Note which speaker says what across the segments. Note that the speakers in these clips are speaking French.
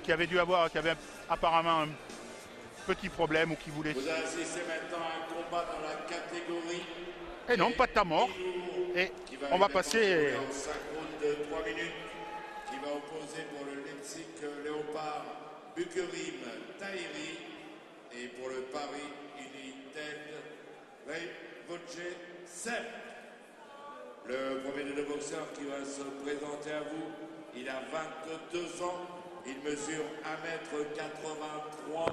Speaker 1: qui avait dû avoir, qui avait apparemment un petit problème ou qui voulait.
Speaker 2: Vous assistez maintenant à un combat dans la catégorie.
Speaker 1: Et non, pas de temps mort. Et on va passer.
Speaker 2: En 5 rounds de 3 minutes, qui va opposer pour le Leipzig Léopard Bukerim Tahiri et pour le Paris United Voce Sep. Le premier de deux boxeurs qui va se présenter à vous, il a 22 ans, il mesure 1m83,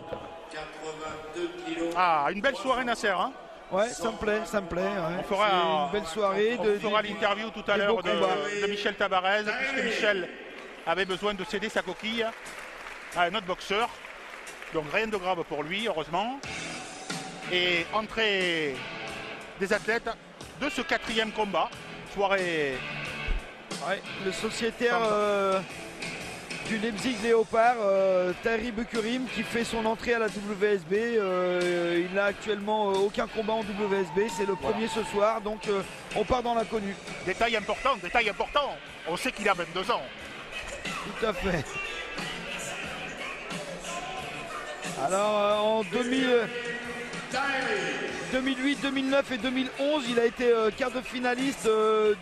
Speaker 2: 82 kg.
Speaker 1: Ah, une belle soirée Nasser, hein.
Speaker 3: Ouais, ça me plaît, ça me plaît. Ouais.
Speaker 1: On fera
Speaker 3: une belle soirée.
Speaker 1: On fera l'interview tout à l'heure de Michel Tabarez, puisque Michel avait besoin de céder sa coquille à un autre boxeur. Donc rien de grave pour lui, heureusement. Et entrée des athlètes de ce 4e combat. Soirée.
Speaker 3: Ouais, le sociétaire du Leipzig Léopard, Tahiri Bukerim, qui fait son entrée à la WSB. Il n'a actuellement aucun combat en WSB. C'est le premier ce soir, donc on part dans l'inconnu.
Speaker 1: Détail important. On sait qu'il a 22 ans.
Speaker 3: Tout à fait. Alors en 2008, 2009 et 2011, il a été quart de finaliste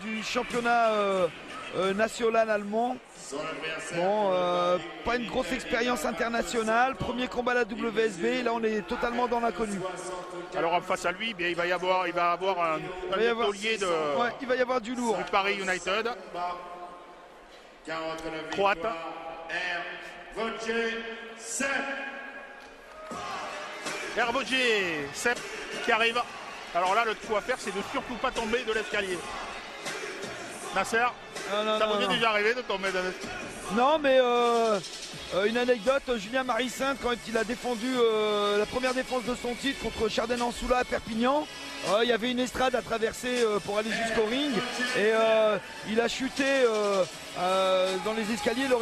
Speaker 3: du championnat national allemand. Bon, pas une grosse expérience internationale. Premier combat à la WSB, là on est totalement dans l'inconnu.
Speaker 1: Alors en face à lui, bien, il va avoir un taulier de.
Speaker 3: Ouais, il va y avoir du lourd.
Speaker 1: Du Paris United. Croate. Hervoge Sepp qui arrive. Alors là, le coup à faire, c'est de surtout pas tomber de l'escalier. Nasser, ça vous est déjà arrivé de tomber de l'escalier?
Speaker 3: Non, mais une anecdote, Julien Marie-Sainte, quand il a défendu la première défense de son titre contre Chardin-en-Soula à Perpignan, il y avait une estrade à traverser pour aller jusqu'au ring et il a chuté dans les escaliers. Il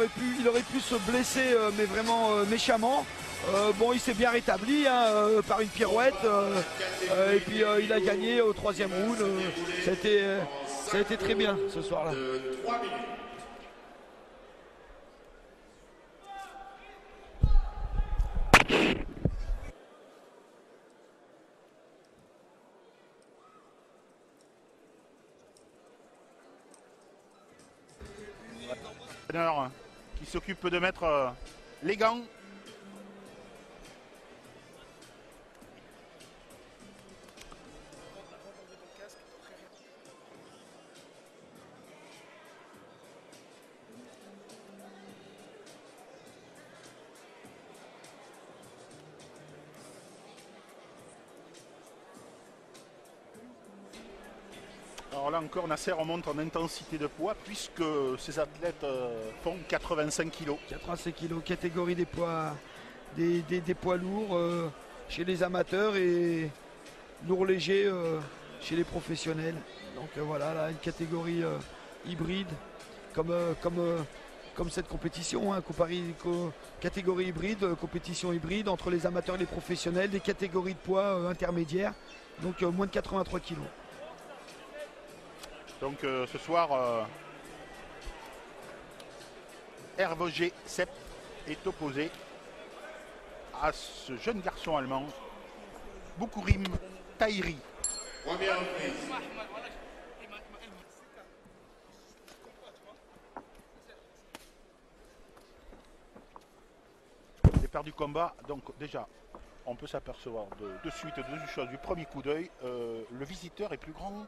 Speaker 3: aurait pu se blesser, mais vraiment méchamment. Bon, il s'est bien rétabli par une pirouette et puis il a gagné au 3e round. Ça a été très bien ce soir-là.
Speaker 1: Qui s'occupe de mettre les gants. Alors là encore, Nasser remonte en intensité de poids puisque ces athlètes font 85 kg.
Speaker 3: 85 kg, catégorie des poids, des poids lourds chez les amateurs et lourds légers chez les professionnels. Donc voilà, là, une catégorie hybride comme cette compétition, catégorie hybride, compétition hybride entre les amateurs et les professionnels, des catégories de poids intermédiaires, donc moins de 83 kg.
Speaker 1: Donc ce soir, Hervoge Sepp est opposé à ce jeune garçon allemand, Bukerim Tahiri.
Speaker 2: Première reprise.
Speaker 1: Départ du combat, donc déjà, on peut s'apercevoir de suite deux choses. Du premier coup d'œil, le visiteur est plus grand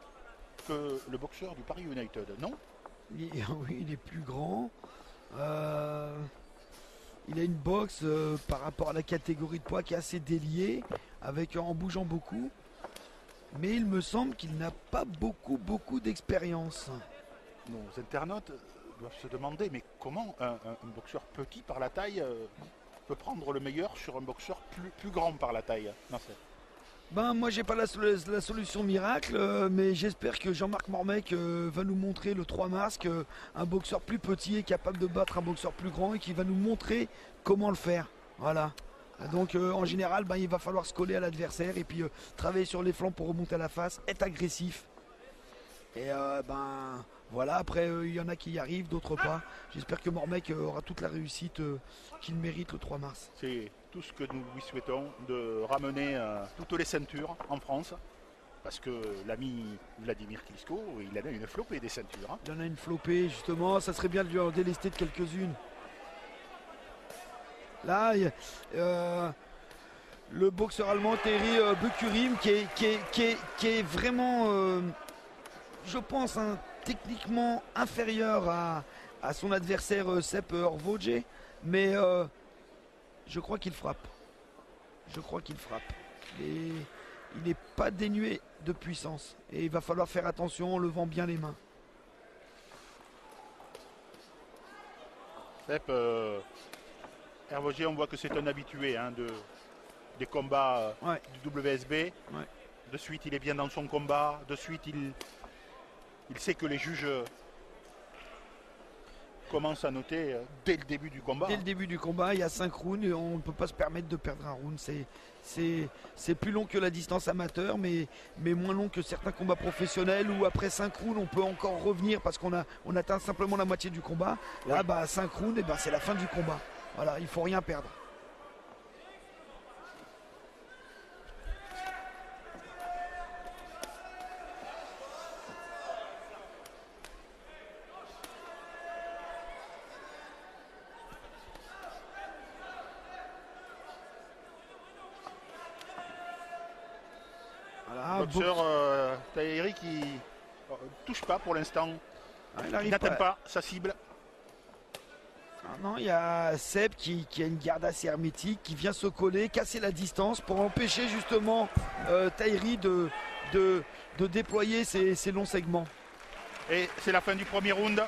Speaker 1: que le boxeur du Paris United, non?
Speaker 3: Oui, il est plus grand. Il a une boxe par rapport à la catégorie de poids qui est assez déliée, en bougeant beaucoup. Mais il me semble qu'il n'a pas beaucoup d'expérience.
Speaker 1: Nos internautes doivent se demander, mais comment un boxeur petit par la taille peut prendre le meilleur sur un boxeur plus grand par la taille? Non,
Speaker 3: moi j'ai pas la solution miracle, mais j'espère que Jean-Marc Mormec va nous montrer le 3 mars qu'un boxeur plus petit est capable de battre un boxeur plus grand et qu'il va nous montrer comment le faire. Voilà. Donc en général, il va falloir se coller à l'adversaire et puis travailler sur les flancs pour remonter à la face, être agressif. Et Voilà, après il y en a qui y arrivent, d'autres pas. J'espère que Mormec aura toute la réussite qu'il mérite le 3 mars.
Speaker 1: C'est tout ce que nous lui souhaitons, de ramener toutes les ceintures en France. Parce que l'ami Vladimir Klitschko, il en a une flopée des ceintures. Hein.
Speaker 3: Il en a une flopée, justement. Ça serait bien de lui en délester de quelques-unes. Là, le boxeur allemand Thierry Bukurim qui est vraiment, je pense, hein, techniquement inférieur à son adversaire Sepp Hervoge. Mais je crois qu'il frappe. Je crois qu'il frappe. Il n'est pas dénué de puissance. Et il va falloir faire attention en levant bien les mains.
Speaker 1: Sepp Hervoge, on voit que c'est un habitué hein, des combats du WSB. Ouais. De suite, il est bien dans son combat. De suite, il sait que les juges commencent à noter dès le début du combat.
Speaker 3: Dès le début du combat, il y a 5 rounds et on ne peut pas se permettre de perdre un round. C'est plus long que la distance amateur, mais moins long que certains combats professionnels où après 5 rounds, on peut encore revenir parce qu'on atteint simplement la moitié du combat. Là, 5 rounds, c'est la fin du combat. Voilà, il ne faut rien perdre.
Speaker 1: Boxeur Tahiri qui touche pas pour l'instant. Il n'atteint pas sa cible.
Speaker 3: Non, il y a Seb qui a une garde assez hermétique, qui vient se coller, casser la distance pour empêcher justement Tahiri de déployer ses longs segments.
Speaker 1: Et c'est la fin du premier round.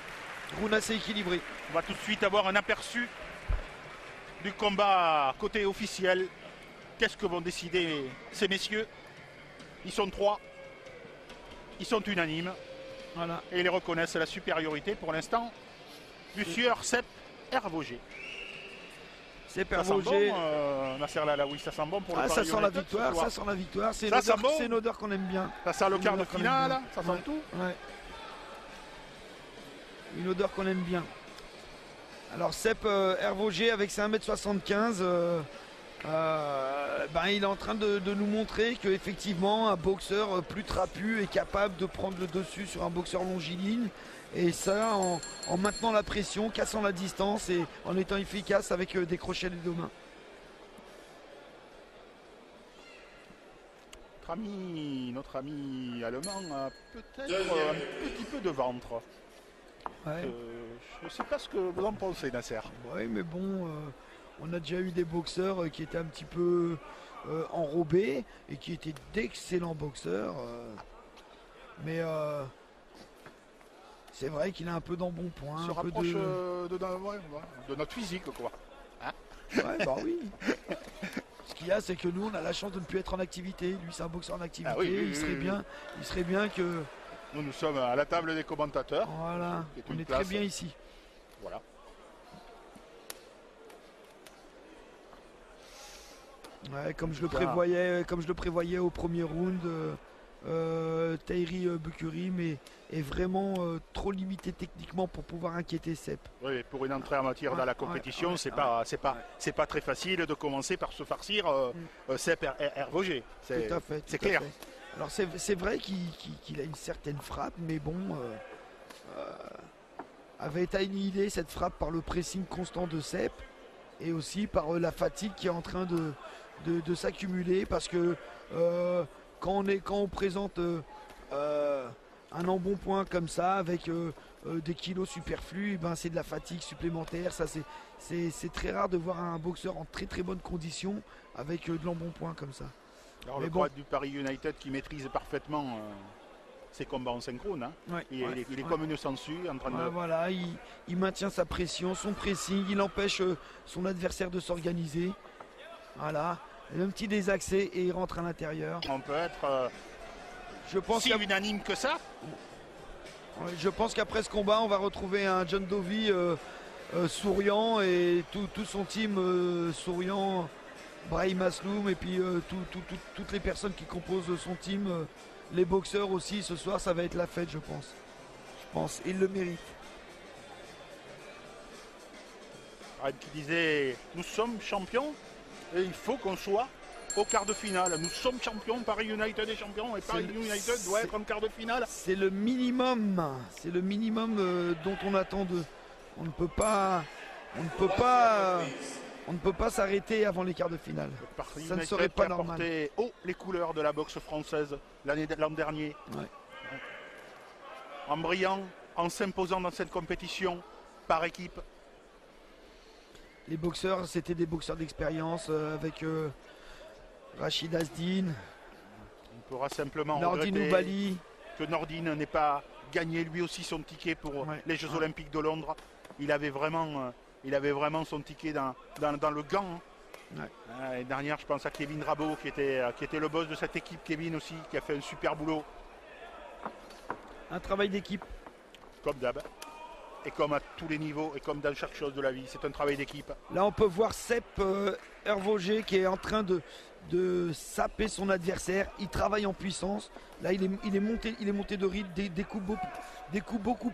Speaker 3: Round assez équilibré.
Speaker 1: On va tout de suite avoir un aperçu du combat côté officiel. Qu'est-ce que vont décider ces messieurs? Ils sont 3. Ils sont unanimes.
Speaker 3: Voilà.
Speaker 1: Et ils reconnaissent la supériorité pour l'instant du sieur Sepp Hervoge.
Speaker 3: Sepp Hervoge.
Speaker 1: Ça sent bon, Nasser Lalaoui, ça sent bon pour le Paris
Speaker 3: ça sent la
Speaker 1: United,
Speaker 3: victoire, ça sent la victoire. C'est une odeur qu'on aime bien.
Speaker 1: Ça sent le quart de finale, ça sent tout.
Speaker 3: Ouais. Une odeur qu'on aime bien. Alors Sepp Hervoge avec ses 1m75, il est en train de nous montrer qu'effectivement un boxeur plus trapu est capable de prendre le dessus sur un boxeur longiligne. Et ça en maintenant la pression, cassant la distance et en étant efficace avec des crochets des deux mains.
Speaker 1: Notre ami allemand a peut-être un petit peu de ventre.
Speaker 3: Ouais.
Speaker 1: Je ne sais pas ce que vous en pensez, Nasser.
Speaker 3: Oui, mais bon, on a déjà eu des boxeurs qui étaient un petit peu enrobés et qui étaient d'excellents boxeurs. Mais c'est vrai qu'il a un peu d'embonpoint.
Speaker 1: Se rapproche de notre physique, quoi. Hein?
Speaker 3: Ouais, bah oui. Ce qu'il y a, c'est que nous, on a la chance de ne plus être en activité. Lui, c'est un boxeur en activité.
Speaker 1: Ah oui,
Speaker 3: il serait bien que...
Speaker 1: Nous sommes à la table des commentateurs.
Speaker 3: Voilà, on est très bien ici.
Speaker 1: Voilà.
Speaker 3: Ouais, comme je le prévoyais au premier round, Tahiri Bukurim est vraiment trop limité techniquement pour pouvoir inquiéter Sepp.
Speaker 1: Oui, pour une entrée en matière dans la compétition, c'est pas très facile de commencer par se farcir Sepp Hervoge.
Speaker 3: Tout à fait.
Speaker 1: C'est clair.
Speaker 3: Alors c'est vrai qu'il a une certaine frappe, mais bon, avait été annihilé cette frappe par le pressing constant de Sepp et aussi par la fatigue qui est en train de s'accumuler parce que quand on présente un embonpoint comme ça avec des kilos superflus, c'est de la fatigue supplémentaire. Ça c'est très rare de voir un boxeur en très très bonne condition avec de l'embonpoint comme ça.
Speaker 1: Alors le quad du Paris United qui maîtrise parfaitement ses combats en synchrone. Hein. Ouais, il est comme une sangsue en train de...
Speaker 3: Voilà, il maintient sa pression, son pressing, il empêche son adversaire de s'organiser. Voilà, un petit désaxé et il rentre à l'intérieur.
Speaker 1: On peut être si unanime que ça.
Speaker 3: Je pense qu'après ce combat, on va retrouver un John Dovey souriant et tout son team souriant. Brahim Asloum et puis toutes les personnes qui composent son team, les boxeurs aussi, ce soir ça va être la fête je pense. pense. Il le mérite.
Speaker 1: Qui disait nous sommes champions et il faut qu'on soit au quart de finale. Nous sommes champions, Paris United est champion et Paris United doit être en quart de finale.
Speaker 3: C'est le minimum. C'est le minimum dont on attend d'eux. On ne peut pas s'arrêter avant les quarts de finale. Ça ne serait pas normal.
Speaker 1: Haut les couleurs de la boxe française l'an dernier.
Speaker 3: Ouais.
Speaker 1: En brillant, en s'imposant dans cette compétition par équipe.
Speaker 3: Les boxeurs, c'était des boxeurs d'expérience avec Rachid Asdine.
Speaker 1: On pourra simplement
Speaker 3: Nordine Oubali.
Speaker 1: Que Nordine n'ait pas gagné lui aussi son ticket pour les Jeux Olympiques de Londres. Il avait vraiment son ticket dans le gant.
Speaker 3: Ouais.
Speaker 1: L'année dernière, je pense à Kevin Rabot qui était le boss de cette équipe. Kevin aussi, qui a fait un super boulot.
Speaker 3: Un travail d'équipe.
Speaker 1: Comme d'hab. Et comme à tous les niveaux, et comme dans chaque chose de la vie, c'est un travail d'équipe.
Speaker 3: Là, on peut voir Sepp Hervogé qui est en train de saper son adversaire. Il travaille en puissance. Là, il est monté de rythme, des coups beaucoup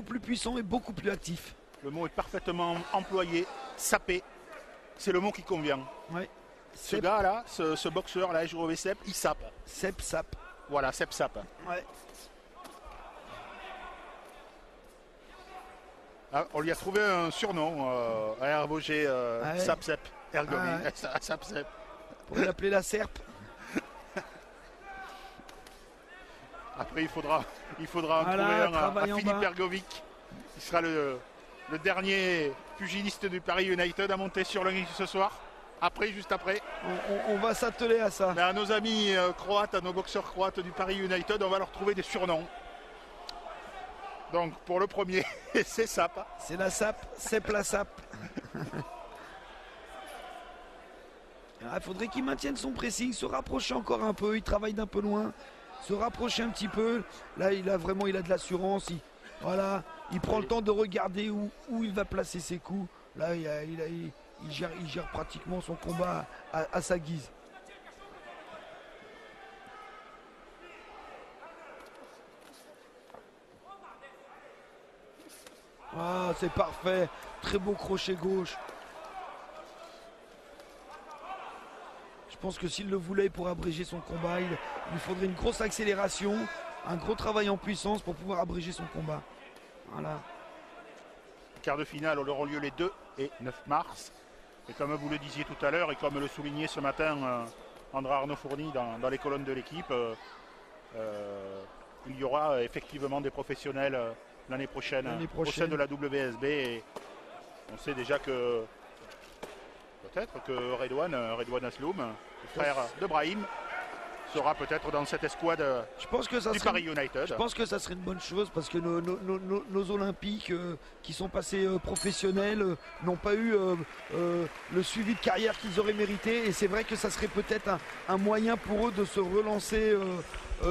Speaker 3: plus puissants et beaucoup plus actifs.
Speaker 1: Le mot est parfaitement employé. Saper, c'est le mot qui convient.
Speaker 3: Ouais.
Speaker 1: Ce gars-là, ce boxeur-là, Jérôme Sepp, il sape.
Speaker 3: Sepp sape.
Speaker 1: Voilà, Sepp sape.
Speaker 3: Ouais.
Speaker 1: Ah, on lui a trouvé un surnom à Hervogé, Sap Sepp. Sap Sepp.
Speaker 3: Pour l'appeler la serpe.
Speaker 1: Après, il faudra en trouver un à Philippe Ergovic. Il sera le dernier pugiliste du Paris United à monter sur le ring ce soir. Juste après.
Speaker 3: On va s'atteler à ça.
Speaker 1: Mais à nos amis croates, à nos boxeurs croates du Paris United, on va leur trouver des surnoms. Donc pour le premier, c'est Sap.
Speaker 3: C'est la Sap, Sepp la Sap. Il faudrait qu'il maintienne son pressing, se rapprocher encore un peu, il travaille d'un peu loin, se rapprocher un petit peu. Là, il a de l'assurance. Il prend le temps de regarder où il va placer ses coups. Là, il gère pratiquement son combat à sa guise. Ah, c'est parfait. Très beau crochet gauche. Je pense que s'il le voulait pour abréger son combat, il lui faudrait une grosse accélération, un gros travail en puissance pour pouvoir abréger son combat. Voilà.
Speaker 1: Quart de finale auront lieu les 2 et 9 mars. Et comme vous le disiez tout à l'heure, et comme le soulignait ce matin André Arnaud Fourny dans les colonnes de l'équipe, il y aura effectivement des professionnels l'année prochaine au sein de la WSB. Et on sait déjà que peut-être que Redouane Asloum, le frère de Brahim, sera peut-être dans cette escouade du Paris United.
Speaker 3: Je pense que ça serait une bonne chose parce que nos Olympiques qui sont passés professionnels n'ont pas eu le suivi de carrière qu'ils auraient mérité. Et c'est vrai que ça serait peut-être un moyen pour eux de se relancer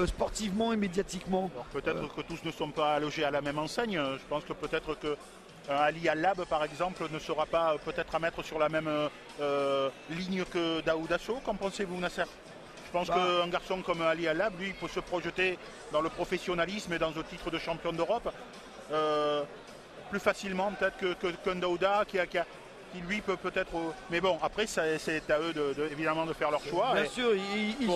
Speaker 3: sportivement et médiatiquement.
Speaker 1: Peut-être que tous ne sont pas logés à la même enseigne. Je pense que peut-être que Ali Alab, par exemple, ne sera pas peut-être à mettre sur la même ligne que Daoud Asso. Qu'en pensez-vous, Nasser ? Je pense qu'un garçon comme Ali Alab, lui, il peut se projeter dans le professionnalisme et dans le titre de champion d'Europe plus facilement peut-être qu'un Daouda qui lui peut-être... Mais bon, après, c'est à eux évidemment de faire leur choix.
Speaker 3: Bien sûr, ils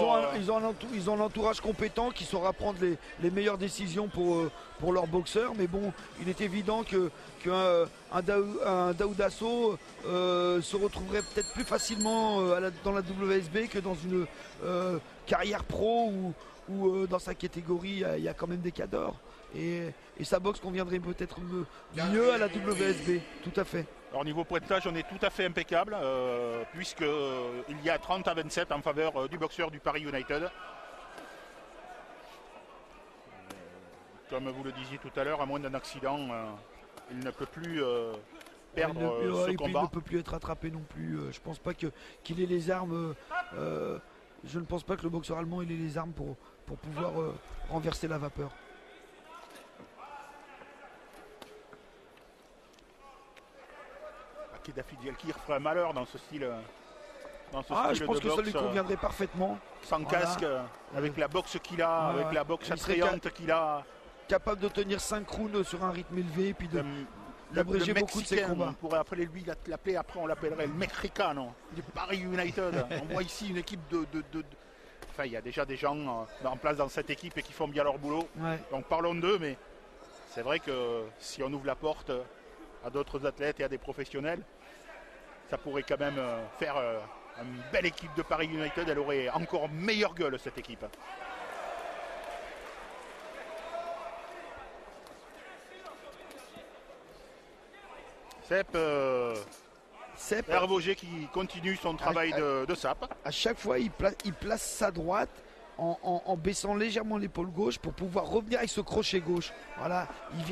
Speaker 3: ont un entourage compétent qui saura prendre les meilleures décisions pour leurs boxeurs. Mais bon, il est évident qu'un Daoud Asso se retrouverait peut-être plus facilement dans la WSB que dans une carrière pro où dans sa catégorie, il y a quand même des cadors. Et sa boxe conviendrait peut-être mieux à la WSB, tout à fait.
Speaker 1: Alors niveau pointage, on est tout à fait impeccable, puisqu'il y a 30-27 en faveur du boxeur du Paris United. Comme vous le disiez tout à l'heure, à moins d'un accident, il ne peut plus perdre ce combat.
Speaker 3: Il ne peut plus être attrapé non plus. Je pense pas qu'il ait les armes. Je ne pense pas que le boxeur allemand ait les armes pour pouvoir renverser la vapeur.
Speaker 1: Daffy qui ferait un malheur dans ce style.
Speaker 3: Je pense que ça lui conviendrait parfaitement.
Speaker 1: Sans casque, avec la boxe qu'il a, avec la boxe attrayante qu'il a.
Speaker 3: capable de tenir 5 rounds sur un rythme élevé et puis d'abréger beaucoup de ses combats.
Speaker 1: On pourrait appeler lui, l'appeler après, on l'appellerait le Mexicano, du Paris United. On voit ici une équipe Enfin, il y a déjà des gens en place dans cette équipe et qui font bien leur boulot.
Speaker 3: Ouais.
Speaker 1: Donc parlons d'eux, mais c'est vrai que si on ouvre la porte à d'autres athlètes et à des professionnels, ça pourrait quand même faire une belle équipe de Paris United. Elle aurait encore meilleure gueule, cette équipe. Sepp Hervogé qui continue son travail de sape.
Speaker 3: À chaque fois, il place sa droite en baissant légèrement l'épaule gauche pour pouvoir revenir avec ce crochet gauche. Voilà,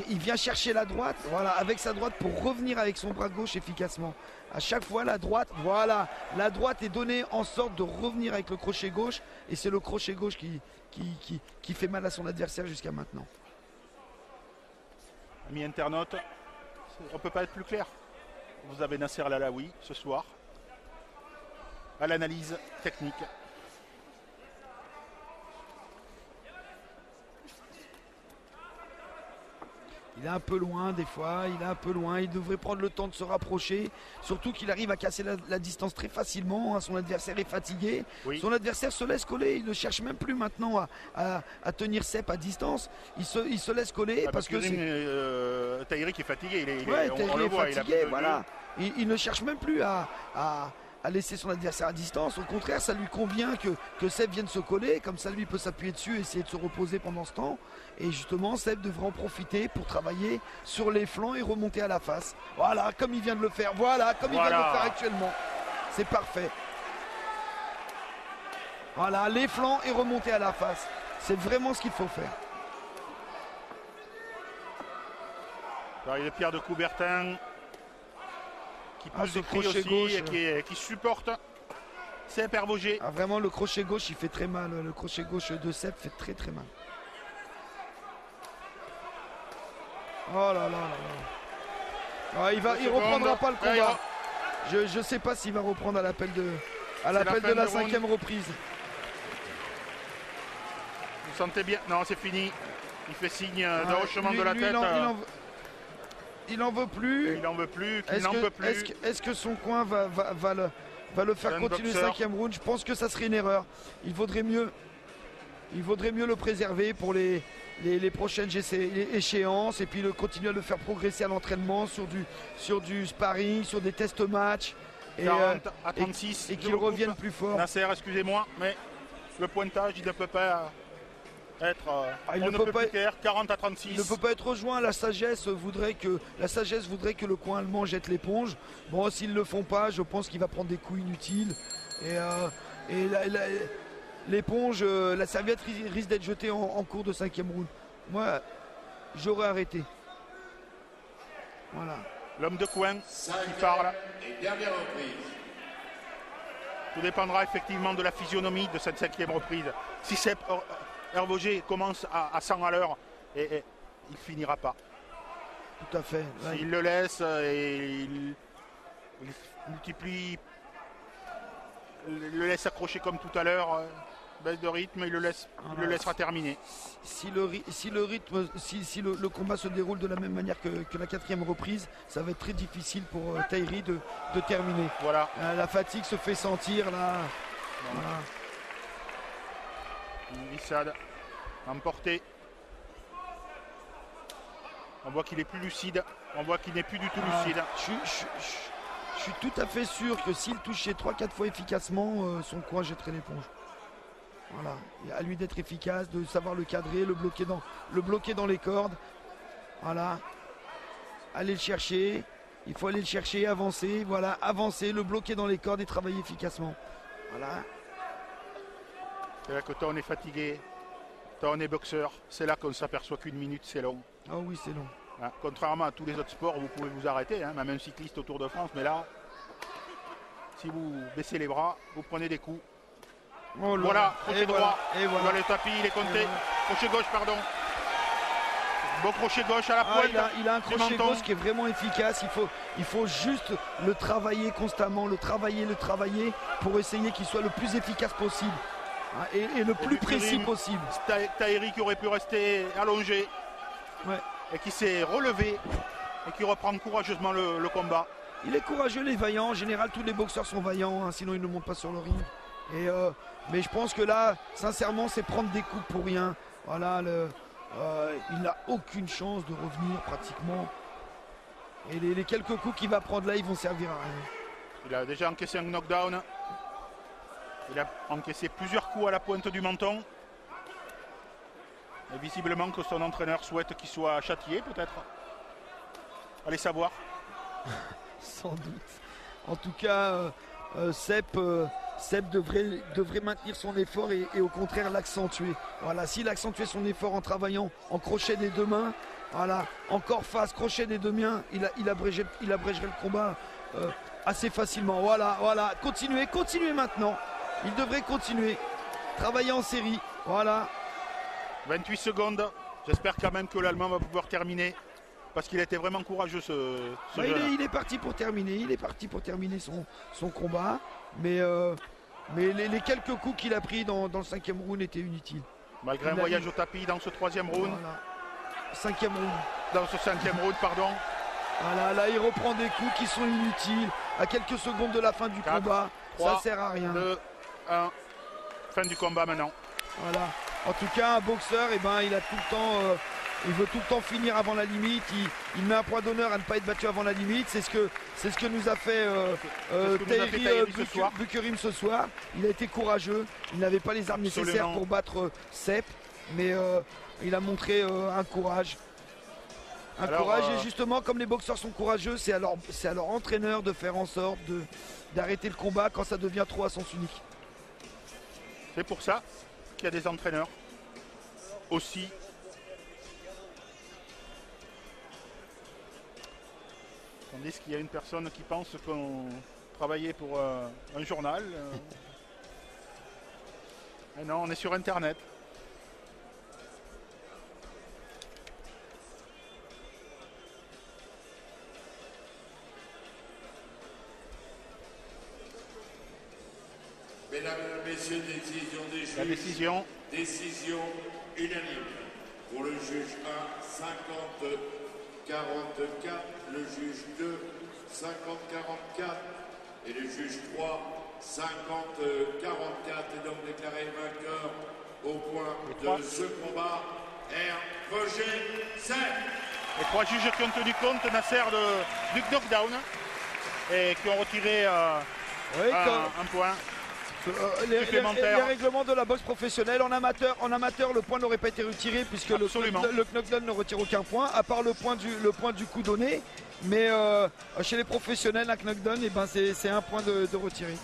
Speaker 3: il vient chercher la droite, voilà, avec sa droite pour revenir avec son bras gauche efficacement. À chaque fois, la droite, voilà, la droite est donnée en sorte de revenir avec le crochet gauche et c'est le crochet gauche qui fait mal à son adversaire jusqu'à maintenant.
Speaker 1: Amis internautes, on ne peut pas être plus clair. Vous avez Nasser Lalaoui ce soir à l'analyse technique.
Speaker 3: Il est un peu loin des fois, il devrait prendre le temps de se rapprocher, surtout qu'il arrive à casser la distance très facilement, hein. Son adversaire est fatigué, oui. Son adversaire se laisse coller, il ne cherche même plus maintenant à tenir Sepp à distance, il se laisse coller parce que c'est...
Speaker 1: Tahiri qui est fatigué,
Speaker 3: on le voit, fatigué, voilà. Il ne cherche même plus à laisser son adversaire à distance. Au contraire, ça lui convient que Sepp vienne se coller. Comme ça, lui peut s'appuyer dessus et essayer de se reposer pendant ce temps. Et justement, Sepp devrait en profiter pour travailler sur les flancs et remonter à la face. Voilà, comme il vient de le faire. Voilà, comme il vient de le faire actuellement. C'est parfait. Voilà, les flancs et remonter à la face. C'est vraiment ce qu'il faut faire.
Speaker 1: Alors, il y a Pierre de Coubertin qui pousse des cris aussi gauche, et qui supporte Sepp Hervogé.
Speaker 3: Ah, vraiment, le crochet gauche, il fait très mal. Le crochet gauche de Sepp fait très très mal. Oh là là là là. Ah, il reprendra pas le combat. Je sais pas s'il va reprendre à l'appel de la 5e reprise.
Speaker 1: Vous sentez bien? Non, c'est fini. Il fait signe d'un hochement de la tête.
Speaker 3: Il n'en veut plus.
Speaker 1: Il n'en veut plus. Il n'en peut plus.
Speaker 3: Est-ce que son coin va le faire continuer le 5e round? Je pense que ça serait une erreur. Il vaudrait mieux le préserver pour les prochaines échéances et puis continuer à le faire progresser à l'entraînement sur du sparring, sur des tests match.
Speaker 1: 40 à 36.
Speaker 3: Et qu'il revienne plus fort.
Speaker 1: Nasser, excusez-moi, mais le pointage, il ne peut pas être 40 à 36.
Speaker 3: Il ne peut pas être rejoint. La sagesse voudrait que le coin allemand jette l'éponge. Bon, s'ils ne le font pas, je pense qu'il va prendre des coups inutiles. Et l'éponge, la serviette risque d'être jetée en cours de 5e round. Moi, j'aurais arrêté. Voilà.
Speaker 1: L'homme de coin qui parle.
Speaker 2: Et dernière reprise.
Speaker 1: Tout dépendra effectivement de la physionomie de cette 5e reprise. Si Sepp Hervogé commence à 100 à l'heure, et il ne finira pas.
Speaker 3: Tout à fait.
Speaker 1: S'il le laisse et il multiplie, le laisse accrocher comme tout à l'heure, baisse de rythme, il le laissera terminer.
Speaker 3: Si le combat se déroule de la même manière que la 4e reprise, ça va être très difficile pour Tahiri de terminer.
Speaker 1: Voilà.
Speaker 3: La fatigue se fait sentir là. Voilà.
Speaker 1: Une glissade emportée. On voit qu'il est plus lucide. On voit qu'il n'est plus du tout lucide.
Speaker 3: Je suis tout à fait sûr que s'il touchait 3-4 fois efficacement, son coin jetterait l'éponge. Voilà. À lui d'être efficace, de savoir le cadrer, le bloquer dans les cordes. Voilà. Aller le chercher. Il faut aller le chercher, avancer. Voilà, avancer, le bloquer dans les cordes et travailler efficacement. Voilà.
Speaker 1: C'est là que toi on est fatigué, toi on est boxeur, c'est là qu'on s'aperçoit qu'une minute c'est long.
Speaker 3: Ah oui, c'est long.
Speaker 1: Hein, contrairement à tous les autres sports, vous pouvez vous arrêter, hein, même un cycliste au Tour de France, mais là, si vous baissez les bras, vous prenez des coups.
Speaker 3: Oh là.
Speaker 1: Voilà, crochet droit,
Speaker 3: et voilà.
Speaker 1: Le tapis, il est compté, crochet gauche, pardon. Beau crochet gauche à la pointe.
Speaker 3: Il a un crochet gauche qui est vraiment efficace. Il faut juste le travailler constamment, le travailler pour essayer qu'il soit le plus efficace possible. Et le plus précis possible.
Speaker 1: Tahiri qui aurait pu rester allongé.
Speaker 3: Ouais.
Speaker 1: et qui s'est relevé et qui reprend courageusement le combat.
Speaker 3: Il est courageux, il est vaillant. En général, tous les boxeurs sont vaillants, hein, sinon ils ne montent pas sur le ring. Mais je pense que là, sincèrement, c'est prendre des coups pour rien. Voilà, il n'a aucune chance de revenir pratiquement. Et les quelques coups qu'il va prendre là, ils vont servir à rien.
Speaker 1: Il a déjà encaissé un knockdown. Il a encaissé plusieurs coups à la pointe du menton. Et visiblement que son entraîneur souhaite qu'il soit châtié, peut-être. Allez savoir.
Speaker 3: Sans doute. En tout cas, Sepp devrait maintenir son effort et au contraire l'accentuer. Voilà, s'il accentuait son effort en travaillant en crochet des deux mains, voilà, encore face, crochet des deux mains, il abrégerait le combat assez facilement. Voilà, continuez maintenant. Il devrait continuer. Travailler en série. Voilà.
Speaker 1: 28 secondes. J'espère quand même que l'Allemand va pouvoir terminer. Parce qu'il a été vraiment courageux
Speaker 3: il est parti pour terminer. Il est parti pour terminer son combat. Mais les quelques coups qu'il a pris dans le 5e round étaient inutiles.
Speaker 1: Malgré un voyage au tapis dans ce 3e round.
Speaker 3: Voilà. 5e round.
Speaker 1: Dans ce 5e round, pardon.
Speaker 3: Voilà, là il reprend des coups qui sont inutiles. À quelques secondes de la fin du combat.
Speaker 1: 3,
Speaker 3: ça sert à rien.
Speaker 1: 2, 1. Fin du combat maintenant.
Speaker 3: Voilà. En tout cas, un boxeur, il a tout le temps. Il veut tout le temps finir avant la limite. Il met un point d'honneur à ne pas être battu avant la limite. C'est ce que nous a fait Tahiri Bukerim ce soir. Il a été courageux. Il n'avait pas les armes nécessaires pour battre Sepp. Mais il a montré un courage. Et justement, comme les boxeurs sont courageux, c'est à leur entraîneur de faire en sorte d'arrêter le combat quand ça devient trop à sens unique.
Speaker 1: C'est pour ça qu'il y a des entraîneurs aussi. Tandis qu'il y a une personne qui pense qu'on travaillait pour un journal. Et non, on est sur Internet.
Speaker 2: Mesdames et messieurs, décision des juges.
Speaker 1: La décision.
Speaker 2: Décision unanime. Pour le juge 1, 50-44. Le juge 2, 50-44. Et le juge 3, 50-44. Et donc déclaré vainqueur au point de ce combat, Roger Sepp.
Speaker 1: Les 3 juges qui ont tenu compte, Nasser, du knockdown. Et qui ont retiré un point.
Speaker 3: Les règlements de la boxe professionnelle en amateur le point n'aurait pas été retiré puisque le knockdown ne retire aucun point à part le point du coup donné, mais chez les professionnels un knockdown c'est un point de retiré.